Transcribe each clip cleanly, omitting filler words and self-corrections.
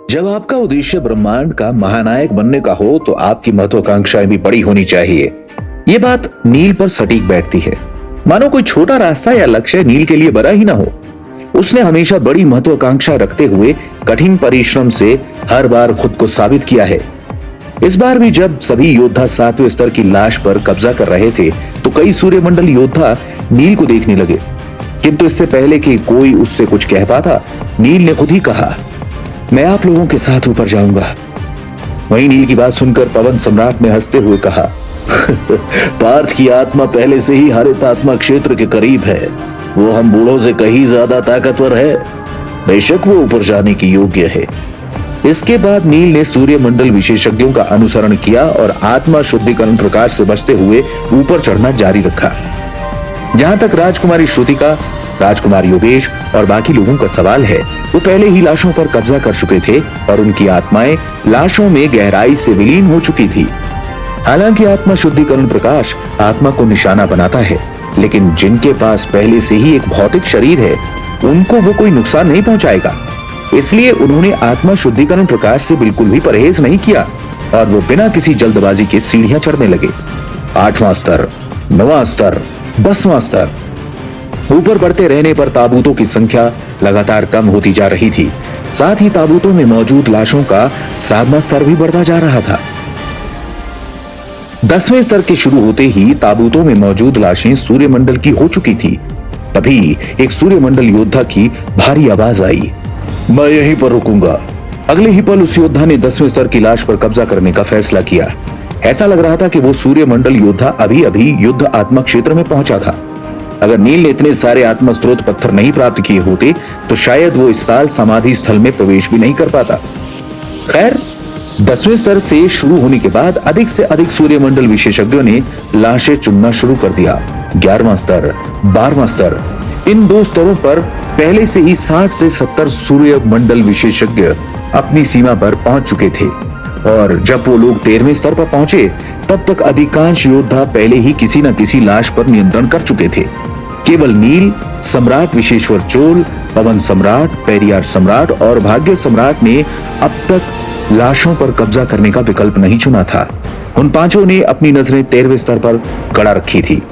जब आपका उद्देश्य ब्रह्मांड का महानायक बनने का हो तो आपकी महत्वाकांक्षाएं भी बड़ी होनी चाहिए। ये बात नील पर सटीक बैठती है। मानो कोई छोटा रास्ता या लक्ष्य नील के लिए बड़ा ही ना हो। उसने हमेशा बड़ी महत्वाकांक्षा रखते हुए कठिन परिश्रम से हर बार खुद को साबित किया है। इस बार भी जब सभी योद्धा 7वें स्तर की लाश पर कब्जा कर रहे थे तो कई सूर्यमंडल योद्धा नील को देखने लगे, किंतु इससे पहले कि कोई उससे कुछ कह पाता, नील ने खुद ही कहा, मैं आप लोगों के साथ ऊपर जाऊंगा। वहीं नील की बात सुनकर पवन सम्राट ने हंसते हुए कहा, पार्थ की आत्मा पहले से ही हरित आत्मा क्षेत्र के करीब है। वो हम बूढ़ों से कहीं ज्यादा ताकतवर है। बेशक वो ऊपर जाने की योग्य है। इसके बाद नील ने सूर्यमंडल विशेषज्ञों का अनुसरण किया और आत्मा शुद्धिकरण प्रकाश से बचते हुए ऊपर चढ़ना जारी रखा। जहां तक राजकुमारी श्रुतिका, राजकुमार योगेश और बाकी लोगों का सवाल है, वो पहले ही लाशों पर कब्जा कर चुके थे और उनकी आत्माएं लाशों में गहराई से विलीन हो चुकी थी। हालांकि आत्मा शुद्धिकरण प्रकाश आत्मा को निशाना बनाता है, लेकिन जिनके पास पहले से ही एक भौतिक शरीर है उनको वो कोई नुकसान नहीं पहुंचाएगा। इसलिए उन्होंने आत्मा शुद्धिकरण प्रकाश से बिल्कुल भी परहेज नहीं किया और वो बिना किसी जल्दबाजी के सीढ़ियां चढ़ने लगे। 8वां स्तर, 9वां स्तर, 10वां स्तर। ऊपर बढ़ते रहने पर ताबूतों की संख्या लगातार कम होती जा रही थी। साथ ही ताबूतों में मौजूद लाशों का साधना स्तर भी बढ़ता जा रहा था। 10वें स्तर के शुरू होते ही ताबूतों में मौजूद लाशें सूर्यमंडल की हो चुकी थी। तभी एक सूर्यमंडल योद्धा की भारी आवाज आई, मैं यहीं पर रुकूंगा। अगले ही पल उस योद्धा ने 10वें स्तर की लाश पर कब्जा करने का फैसला किया। ऐसा लग रहा था कि वो सूर्यमंडल योद्धा अभी अभी युद्ध आत्मा क्षेत्र में पहुंचा था। अगर नील ने इतने सारे आत्मा स्त्रोत पत्थर नहीं प्राप्त किए होते तो शायद वो इस साल समाधि स्थल में प्रवेश भी नहीं कर पाता। खैर, 10वें स्तर से शुरू होने के बाद अधिक से अधिक सूर्यमंडल विशेषज्ञों ने लाशें चुनना शुरू कर दिया। 11वां स्तर, 12वां स्तर, इन 2 स्तरों पर पहले से ही 60 से 70 सूर्यमंडल विशेषज्ञ अपनी सीमा पर पहुंच चुके थे और जब वो लोग 13वें स्तर पर पहुंचे तब तक अधिकांश योद्धा पहले ही किसी न किसी लाश पर नियंत्रण कर चुके थे। केवल नील, सम्राट विशेश्वर चोल, पवन सम्राट, पेरियार सम्राट और भाग्य सम्राट ने अब तक लाशों पर कब्जा करने का विकल्प नहीं चुना था। उन पांचों ने अपनी नजरें 13वें स्तर पर गड़ा रखी थी।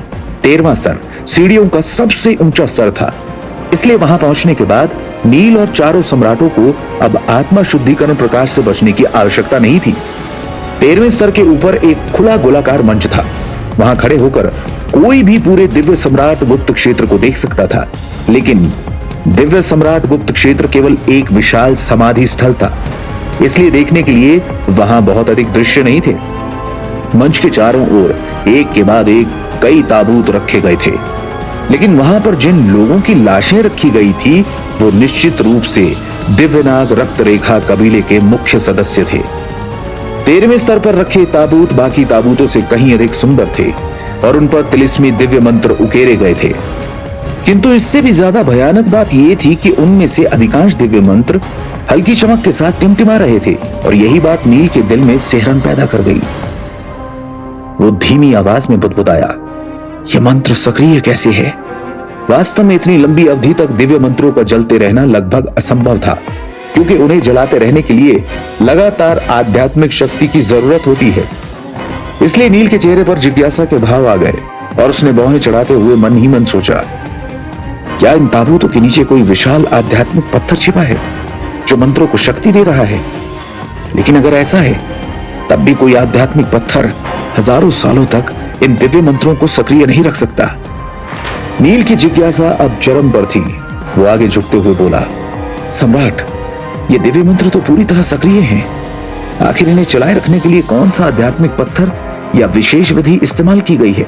13वां स्तर सीढ़ियों का सबसे ऊंचा स्तर था, इसलिए वहां पहुंचने के बाद नील और चारों सम्राटों को अब आत्मा शुद्धिकरण प्रकाश से बचने की आवश्यकता नहीं थी। 13वें स्तर के ऊपर एक खुला गोलाकार मंच था। वहां खड़े होकर कोई भी पूरे दिव्य सम्राट गुप्त क्षेत्र को देख सकता था, लेकिन दिव्य सम्राट गुप्त क्षेत्र केवल एक विशाल समाधि स्थल था, इसलिए देखने के लिए वहां बहुत अधिक दृश्य नहीं थे। मंच के चारों ओर एक के बाद एक कई ताबूत रखे गए थे, लेकिन वहां पर जिन लोगों की लाशें रखी गई थी वो निश्चित रूप से दिव्यनाग रक्त रेखा कबीले के मुख्य सदस्य थे। 13वें स्तर पर रखे ताबूत बाकी ताबूतों से कहीं अधिक सुंदर थे और उन पर तिलिस्मी दिव्य मंत्र उकेरे गए थे, किंतु इससे भी ज्यादा भयानक बात यह थी कि उनमें से अधिकांश दिव्य मंत्र हल्की चमक के साथ टिमटिमा रहे थे और यही बात नील के दिल में सिहरन पैदा कर गई। वो धीमी आवाज में बुदबुदाया, यह मंत्र सक्रिय कैसे है? वास्तव में इतनी लंबी अवधि तक दिव्य मंत्रों का जलते रहना लगभग असंभव था, क्योंकि उन्हें जलाते रहने के लिए लगातार आध्यात्मिक शक्ति की जरूरत होती है। इसलिए नील के चेहरे पर जिज्ञासा के भाव आ गए और उसने भौहें चढ़ाते हुए मन ही मन सोचा, क्या इन ताबूतों के नीचे कोई विशाल आध्यात्मिक पत्थर छिपा है जो मंत्रों को शक्ति दे रहा है? लेकिन अगर ऐसा है तब भी कोई आध्यात्मिक पत्थर हजारों सालों तक इन दिव्य मंत्रों को सक्रिय नहीं रख सकता। नील की जिज्ञासा अब चरम पर थी। वो आगे झुकते हुए बोला, सम्राट, ये दिव्य मंत्र तो पूरी तरह सक्रिय हैं। आखिर इन्हें चलाए रखने के लिए कौन सा आध्यात्मिक पत्थर या विशेष विधि इस्तेमाल की गई है?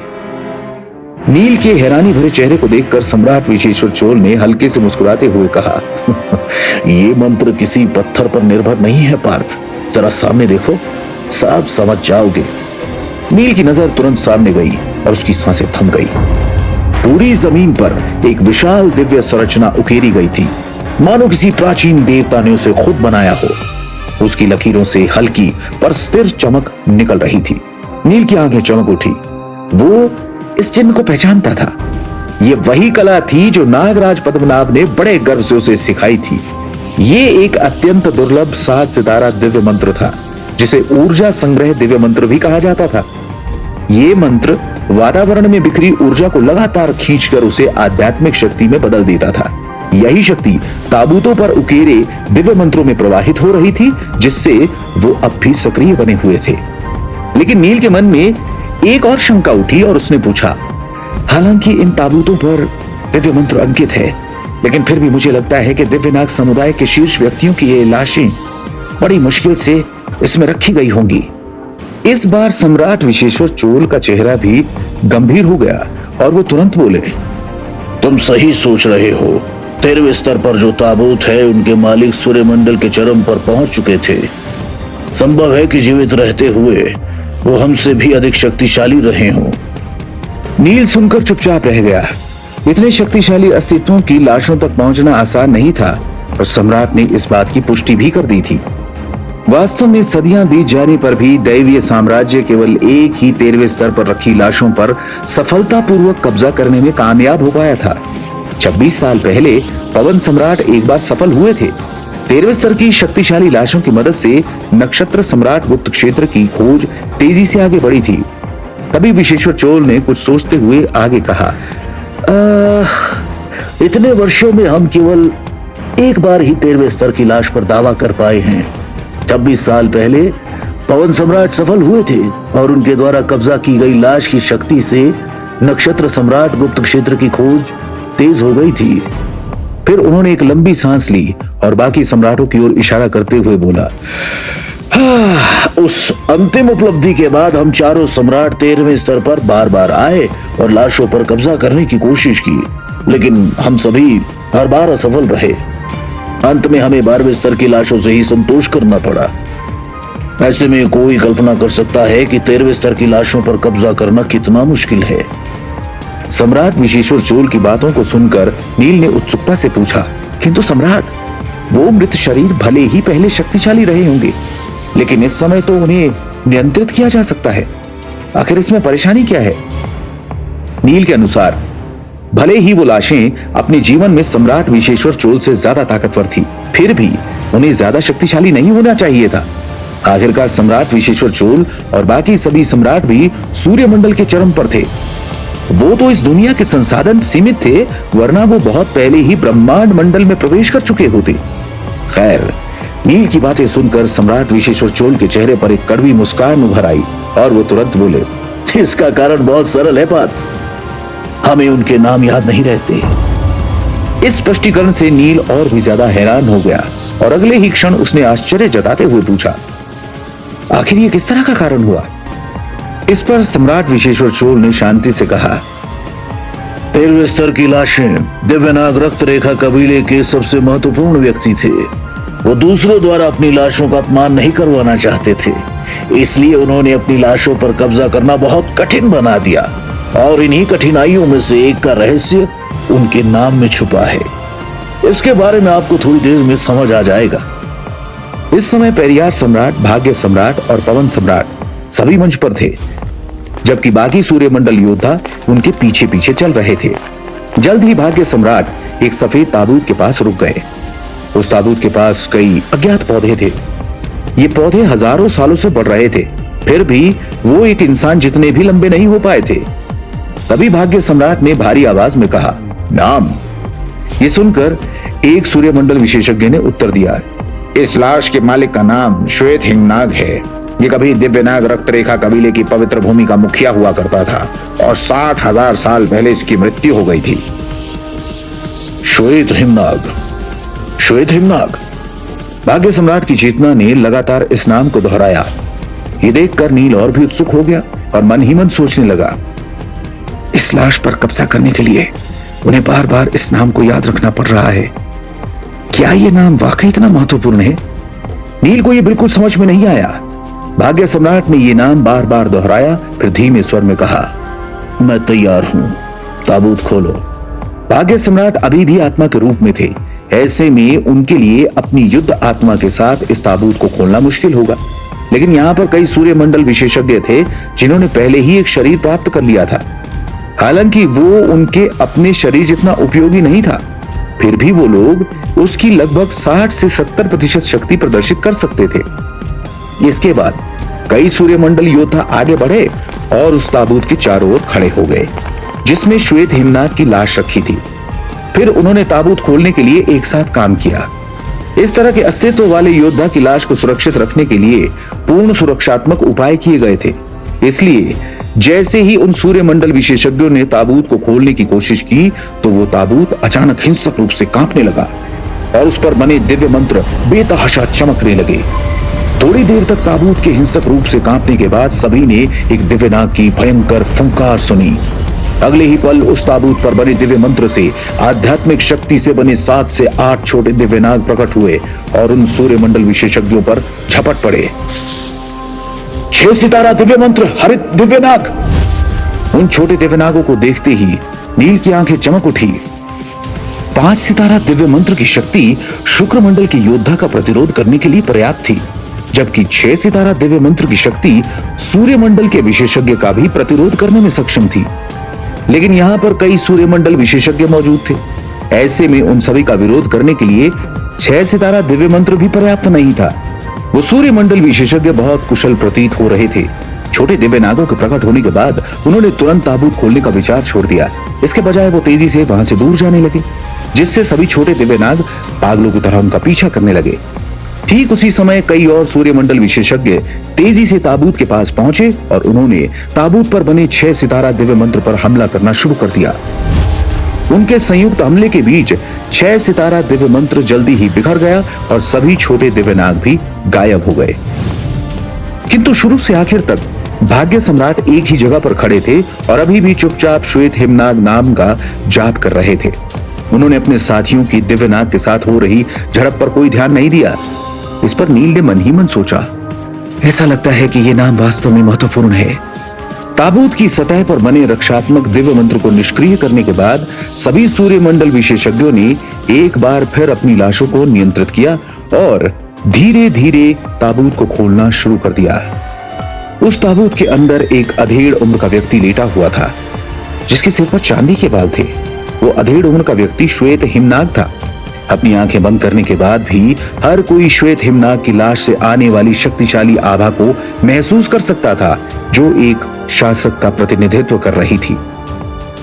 नील के हैरानी भरे चेहरे को देखकर सम्राट विशेश्वर चोल ने हल्के से मुस्कुराते हुए कहा, ये मंत्र किसी पत्थर पर निर्भर नहीं है पार्थ, जरा सामने देखो, सब समझ जाओगे। नील की नजर तुरंत सामने गई और उसकी सांसें थम गई। पूरी जमीन पर एक विशाल दिव्य संरचना उकेरी गई थी, मानो किसी प्राचीन देवता ने उसे खुद बनाया हो। उसकी लकीरों से हल्की पर स्थिर चमक निकल रही थी। नील की आंखें चमक उठी। वो इस चिन्ह को पहचानता था। ये वही कला थी जो नागराज पद्मनाभ ने बड़े गर्व से उसे सिखाई थी। ये एक अत्यंत दुर्लभ 7 सितारा दिव्य मंत्र था, जिसे ऊर्जा संग्रह दिव्य मंत्र भी कहा जाता था। ये मंत्र वातावरण में बिखरी ऊर्जा को लगातार खींचकर उसे आध्यात्मिक शक्ति में बदल देता था। यही शक्ति ताबूतों पर उकेरे दिव्य मंत्रों में प्रवाहित हो रही थी, जिससे वो अब भी सक्रिय बने हुए थे। लेकिन नील के मन में एक और शंका उठी और उसने पूछा, हालांकि इन ताबूतों पर दिव्य मंत्र अंकित है, लेकिन फिर भी मुझे लगता है कि दिव्यनाग समुदाय के शीर्ष व्यक्तियों की ये लाशें बड़ी मुश्किल से इसमें रखी गई होंगी। इस बार सम्राट विशेश्वर चोल का चेहरा भी गंभीर हो गया और वो तुरंत बोले, तुम सही सोच रहे हो। 13वें स्तर पर जो ताबूत है, उनके मालिक सूर्यमंडल के चरम पर पहुंच चुके थे। संभव है कि जीवित रहते हुए वो हमसे भी अधिक शक्तिशाली रहे हों। नील सुनकर चुपचाप रह गया। इतने शक्तिशाली अस्तित्वों की लाशों तक पहुंचना आसान नहीं था और सम्राट ने इस बात की पुष्टि भी कर दी थी। वास्तव में सदियां बीत जाने पर भी दैवीय साम्राज्य केवल एक ही 13वें स्तर पर रखी लाशों पर सफलतापूर्वक कब्जा करने में कामयाब हो पाया था। 26 साल पहले पवन सम्राट एक बार सफल हुए थे। 13वें स्तर की शक्तिशाली लाशों की मदद से नक्षत्र सम्राट गुप्त क्षेत्र की खोज तेजी से आगे बढ़ी थी। तभी विशेश्वर चोल ने कुछ सोचते हुए आगे कहा, इतने वर्षों में हम केवल एक बार ही 13वें स्तर की लाश पर दावा कर पाए हैं। 26 साल पहले पवन सम्राट सफल हुए थे और उनके द्वारा कब्जा की गई लाश की शक्ति से नक्षत्र सम्राट गुप्त क्षेत्र की खोज तेज हो गई थी। फिर उन्होंने एक लंबी सांस ली और बाकी सम्राटों की ओर इशारा करते हुए बोला, उस अंतिम उपलब्धि के बाद हम चारों सम्राट 13वें स्तर पर बार बार आए और लाशों पर कब्जा करने की कोशिश की, लेकिन हम सभी हर बार असफल रहे। अंत में हमें 12वें स्तर की लाशों से ही संतोष करना पड़ा। ऐसे में कोई कल्पना कर सकता है कि 13वें स्तर की लाशों पर कब्जा करना कितना मुश्किल है। सम्राट विशेश्वर चोल की बातों को सुनकर नील ने उत्सुकता से पूछा, किंतु सम्राट, वो मृत शरीर भले ही पहले शक्तिशाली रहे होंगे, लेकिन इस समय तो उन्हें नियंत्रित किया जा सकता है। आखिर इसमें परेशानी क्या है? नील के अनुसार भले ही वो लाशें अपने जीवन में सम्राट विशेश्वर चोल से ज्यादा ताकतवर थी, फिर भी उन्हें ज्यादा शक्तिशाली नहीं होना चाहिए था। आखिरकार सम्राट विशेश्वर चोल और बाकी सभी सम्राट भी सूर्यमंडल के चरम पर थे। वो तो इस दुनिया के संसाधन सीमित थे, वरना वो बहुत पहले ही ब्रह्मांड मंडल में प्रवेश कर चुके होते। खैर, नील की बातें सुनकर सम्राट विशेश्वर चोल के चेहरे पर एक कड़वी मुस्कान उभर आई और वो तुरंत बोले, इसका कारण बहुत सरल है बात, हमें उनके नाम याद नहीं रहते। इस स्पष्टीकरण से नील और भी ज्यादा हैरान हो गया और अगले ही क्षण उसने आश्चर्य जताते हुए पूछा, आखिर ये किस तरह का कारण हुआ? इस पर सम्राट विशेश्वर चोल ने शांति से कहा, 13वें स्तर की लाशें दिव्यनाग रक्त रेखा कबीले के सबसे महत्वपूर्ण व्यक्ति थे। वो दूसरों द्वारा अपनी लाशों का अपमान नहीं करवाना चाहते थे, इसलिए उन्होंने अपनी लाशों पर कब्जा करना बहुत कठिन बना दिया और इन्हीं कठिनाइयों में से एक का रहस्य उनके नाम में छुपा है। इसके बारे में आपको थोड़ी देर में समझ आ जाएगा। इस समय पेरियार सम्राट, भाग्य सम्राट और पवन सम्राट सभी मंच पर थे, जबकि बाकी सूर्यमंडल योद्धा उनके पीछे पीछे चल रहे थे। जल्द ही भाग्य सम्राट एक सफेद ताबूत के पास रुक गए। उस ताबूत के पास कई अज्ञात पौधे थे। ये पौधे हजारों सालों से बढ़ रहे थे, फिर भी वो एक इंसान जितने भी लंबे नहीं हो पाए थे। तभी भाग्य सम्राट ने भारी आवाज में कहा, नाम। ये सुनकर एक सूर्यमंडल विशेषज्ञ ने उत्तर दिया, इस लाश के मालिक का नाम श्वेत हिमनाग है। ये कभी दिव्यनाग रक्त रेखा कबीले की पवित्र भूमि का मुखिया हुआ करता था और 60,000 साल पहले इसकी मृत्यु हो गई थी। श्वेत हिमनाग, श्वेत हिमनाग। भाग्य सम्राट की चेतना ने लगातार इस नाम को दोहराया। ये देखकर नील और भी उत्सुक हो गया और मन ही मन सोचने लगा, इस लाश पर कब्जा करने के लिए उन्हें बार बार इस नाम को याद रखना पड़ रहा है। क्या ये नाम वाकई इतना महत्वपूर्ण है? नील को ये बिल्कुल समझ में नहीं आया। भाग्य सम्राट ने ये नाम बार बार दोहराया, फिर धीमे स्वर में कहा, मैं तैयार हूं, ताबूत खोलो। भाग्य सम्राट अभी भी आत्मा के रूप में थे, ऐसे में उनके लिए अपनी युद्ध आत्मा के साथ इस ताबूत को खोलना मुश्किल होगा। लेकिन यहाँ पर कई सूर्यमंडल विशेषज्ञ थे जिन्होंने पहले ही एक शरीर प्राप्त कर लिया था। हालांकि वो उनके अपने शरीर जितना उपयोगी नहीं था, फिर भी वो लोग उसकी लगभग 60 से 70% शक्ति प्रदर्शित कर सकते थे। इसके बाद कई सूर्यमंडल योद्धा आगे बढ़े और उस ताबूत के चारों ओर खड़े हो गए जिसमें श्वेत हिमनाग की लाश रखी थी। फिर उन्होंने ताबूत खोलने के लिए एक साथ काम किया। इस तरह के अस्तित्व वाले योद्धा की लाश को सुरक्षित रखने के लिए पूर्ण सुरक्षात्मक उपाय किए गए थे। इसलिए जैसे ही उन सूर्यमंडल विशेषज्ञों ने ताबूत को खोलने की कोशिश की तो वो ताबूत अचानक हिंसक रूप से कांपने लगा और उस पर बने दिव्य मंत्र बेतहाशा चमकने लगे। थोड़ी देर तक ताबूत के हिंसक रूप से कांपने के बाद सभी ने एक दिव्यनाग की भयंकर फुंकार सुनी। अगले ही पल उस ताबूत पर बने दिव्य मंत्र से आध्यात्मिक शक्ति से बने 7 से 8 छोटे दिव्यनाग प्रकट हुए और उन सूर्यमंडल विशेषज्ञों पर झपट पड़े। 6 सितारा दिव्य मंत्र हरित दिव्यनाग। उन छोटे दिव्यनागों को देखते ही नील की आंखें चमक उठी। 5 सितारा दिव्य मंत्र की शक्ति शुक्र मंडल के योद्धा का प्रतिरोध करने के लिए पर्याप्त थी, जबकि 6 सितारा दिव्य मंत्र की शक्ति सूर्यमंडल के विशेषज्ञ का भी प्रतिरोध करने में सक्षम थी। लेकिन यहाँ पर कई सूर्यमंडल विशेषज्ञ मौजूद थे। ऐसे में उन सभी का विरोध करने के लिए 6 सितारा दिव्य मंत्र भी पर्याप्त नहीं था। वो सूर्यमंडल विशेषज्ञ बहुत कुशल प्रतीत हो रहे थे। छोटे दिव्य नागों के प्रकट होने के बाद उन्होंने तुरंत ताबूत खोलने का विचार छोड़ दिया। इसके बजाय वो तेजी से वहां से दूर जाने लगे, जिससे सभी छोटे दिव्य नाग पागलों की तरह उनका पीछा करने लगे। ठीक उसी समय कई और सूर्यमंडल विशेषज्ञ तेजी से ताबूत के पास पहुंचे और उन्होंने ताबूत पर बने 6 सितारा दिव्य मंत्र पर हमला करना शुरू कर दिया। उनके संयुक्त हमले के बीच 6 सितारा दिव्य मंत्र जल्दी ही बिखर गया और सभी छोटे दिव्य नाग भी गायब हो गए। किंतु शुरू से आखिर तक भाग्य सम्राट एक ही जगह पर खड़े थे और अभी भी चुपचाप श्वेत हिमनाग नाम का जाप कर रहे थे। उन्होंने अपने साथियों की दिव्यनाग के साथ हो रही झड़प पर कोई ध्यान नहीं दिया। इस पर नील ने मन ही मन सोचा, ऐसा लगता है कि यह नाम वास्तव में महत्वपूर्ण है। ताबूत की सतह पर बने रक्षात्मक दिव्य मंत्र को निष्क्रिय करने के बाद सभी सूर्यमंडल विशेषज्ञों ने एक बार फिर अपनी लाशों को नियंत्रित किया और धीरे धीरे ताबूत को खोलना शुरू कर दिया। उस ताबूत के अंदर एक अधेड़ उम्र का व्यक्ति लेटा हुआ था, जिसके सिर पर चांदी के बाल थे। वो अधेड़ उम्र का व्यक्ति श्वेत हिमनाग था। अपनी आंखें बंद करने के बाद भी हर कोई श्वेत हिमनाग की लाश से आने वाली शक्तिशाली आभा को महसूस कर सकता था, जो एक शासक का प्रतिनिधित्व कर रही थी।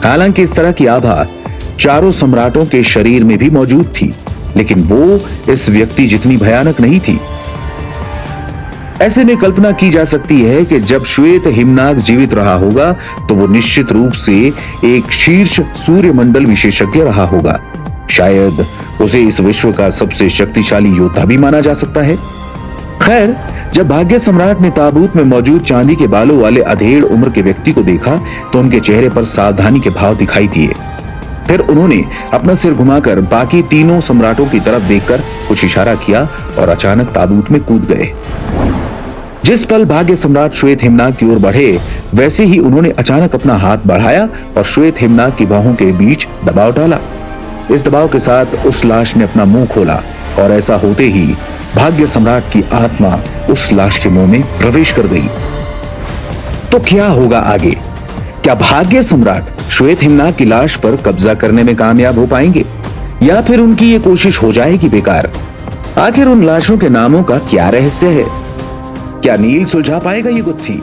हालांकि इस तरह की आभा चारों सम्राटों के शरीर में भी मौजूद थी, लेकिन वो इस व्यक्ति जितनी भयानक नहीं थी। ऐसे में कल्पना की जा सकती है कि जब श्वेत हिमनाग जीवित रहा होगा तो वो निश्चित रूप से एक शीर्ष सूर्यमंडल विशेषज्ञ रहा होगा। शायद उसे इस विश्व का सबसे शक्तिशाली योद्धा भी माना जा सकता है। खैर, जब भाग्य सम्राट ने ताबूत में मौजूद चांदी के बालों वाले अधेड़ उम्र के व्यक्ति को देखा तो उनके चेहरे पर सावधानी के भाव दिखाई दिए। फिर उन्होंने अपना सिर घुमाकर बाकी तीनों सम्राटों की तरफ देखकर कुछ इशारा किया और अचानक ताबूत में कूद गए। जिस पल भाग्य सम्राट श्वेत हिमनाग की ओर बढ़े, वैसे ही उन्होंने अचानक अपना हाथ बढ़ाया और श्वेत हिमनाग की बाहों के बीच दबाव डाला। इस दबाव के साथ उस लाश ने अपना मुंह खोला और ऐसा होते ही भाग्य सम्राट की आत्मा उस लाश के मुंह में प्रवेश कर गई। तो क्या होगा आगे? क्या भाग्य सम्राट श्वेत हिमनाग की लाश पर कब्जा करने में कामयाब हो पाएंगे या फिर उनकी ये कोशिश हो जाएगी बेकार? आखिर उन लाशों के नामों का क्या रहस्य है? क्या नील सुलझा पाएगा ये गुत्थी?